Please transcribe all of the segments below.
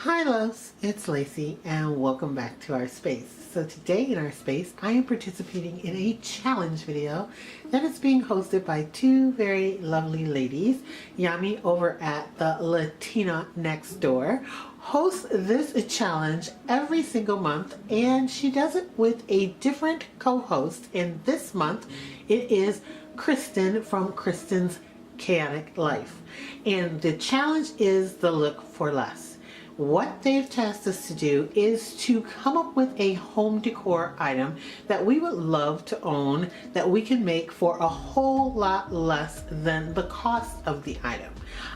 Hi loves, it's Lacey and welcome back to our space. So today in our space I am participating in a challenge video that is being hosted by two very lovely ladies. Yami over at the Latina next door hosts this challenge every single month, and she does it with a different co-host, and this month it is Kristin from Kristin's Chaotic Life, and the challenge is the look for less. What they've tasked us to do is to come up with a home decor item that we would love to own that we can make for a whole lot less than the cost of the item.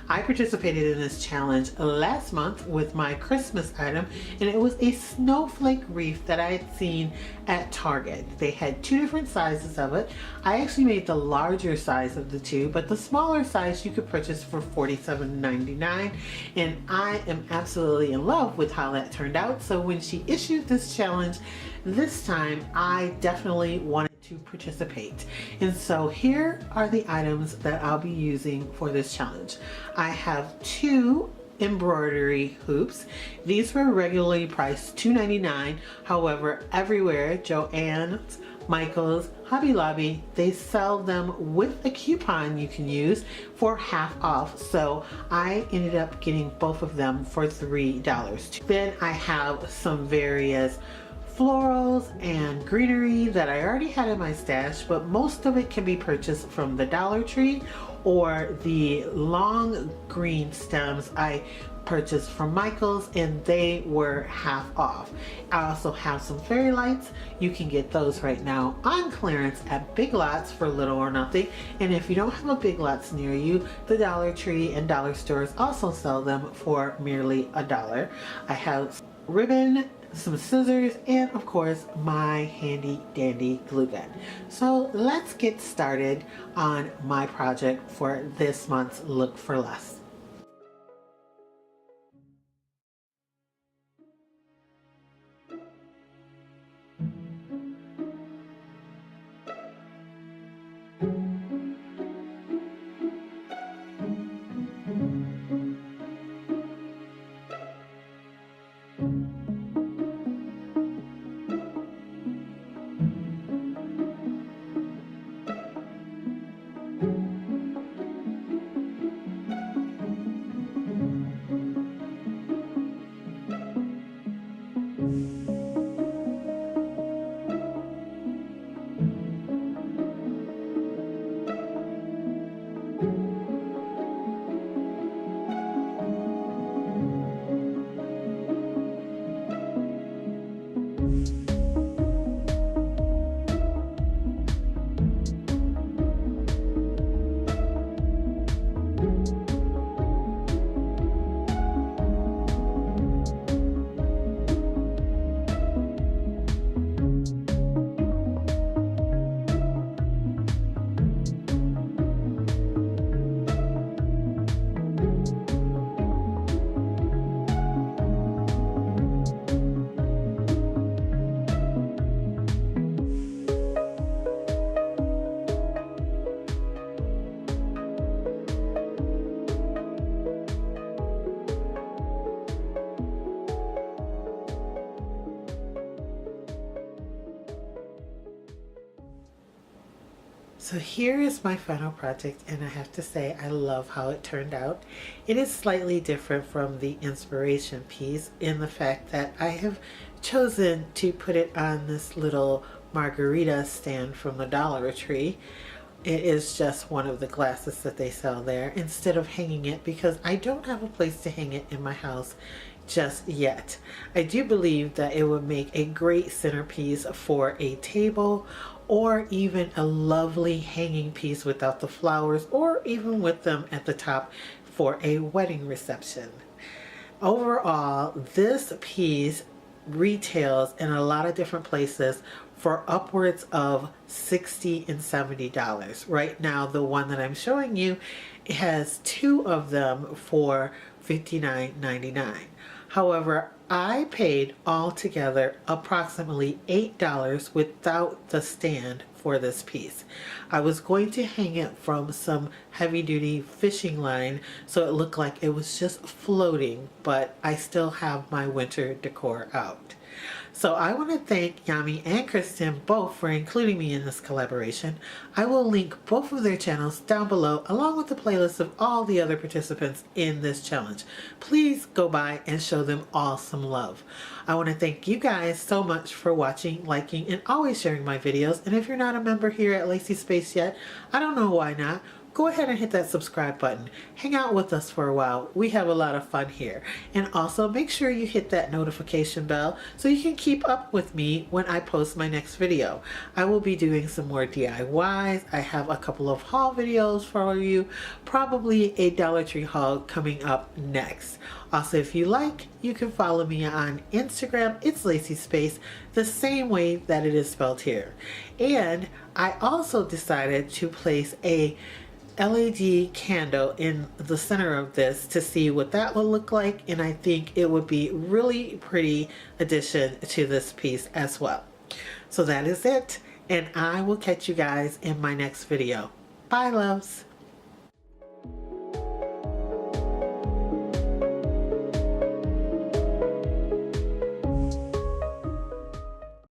I participated in this challenge last month with my Christmas item, and it was a snowflake wreath that I had seen at Target. They had two different sizes of it. I actually made the larger size of the two, but the smaller size you could purchase for $47.99, and I am absolutely in love with how that turned out. So when she issued this challenge this time, I definitely wanted to participate. And so here are the items that I'll be using for this challenge. I have two embroidery hoops. These were regularly priced $2.99. However, everywhere, Joann's, Michael's, Hobby Lobby, they sell them with a coupon you can use for half off. So I ended up getting both of them for $3. Then I have some various florals and greenery that I already had in my stash, but most of it can be purchased from the Dollar Tree, or the long green stems I purchased from Michael's, and they were half off. I also have some fairy lights. You can get those right now on clearance at Big Lots for little or nothing. And if you don't have a Big Lots near you, the Dollar Tree and dollar stores also sell them for merely $1. I have ribbon, some scissors, and of course my handy dandy glue gun. So let's get started on my project for this month's Look for Less. So here is my final project, and I have to say I love how it turned out. It is slightly different from the inspiration piece in the fact that I have chosen to put it on this little margarita stand from the Dollar Tree. It is just one of the glasses that they sell there, instead of hanging it, because I don't have a place to hang it in my house just yet. I do believe that it would make a great centerpiece for a table, or even a lovely hanging piece without the flowers, or even with them at the top for a wedding reception. Overall, this piece retails in a lot of different places for upwards of $60 and $70. Right now, the one that I'm showing you has two of them for $59.99. However, I paid altogether approximately $8 without the stand for this piece. I was going to hang it from some heavy duty fishing line so it looked like it was just floating, but I still have my winter decor out. So I want to thank Yami and Kristin both for including me in this collaboration. I will link both of their channels down below along with the playlist of all the other participants in this challenge. Please go by and show them all some love. I want to thank you guys so much for watching, liking, and always sharing my videos. And if you're not a member here at Lacee Space yet, I don't know why not. Go ahead and hit that subscribe button. Hang out with us for a while. We have a lot of fun here. And also make sure you hit that notification bell so you can keep up with me when I post my next video. I will be doing some more DIYs. I have a couple of haul videos for you. Probably a Dollar Tree haul coming up next. Also, if you like, you can follow me on Instagram. It's Lacee Space, the same way that it is spelled here. And I also decided to place a LED candle in the center of this to see what that would look like, and I think it would be really pretty addition to this piece as well. So that is it, and I will catch you guys in my next video. Bye, loves.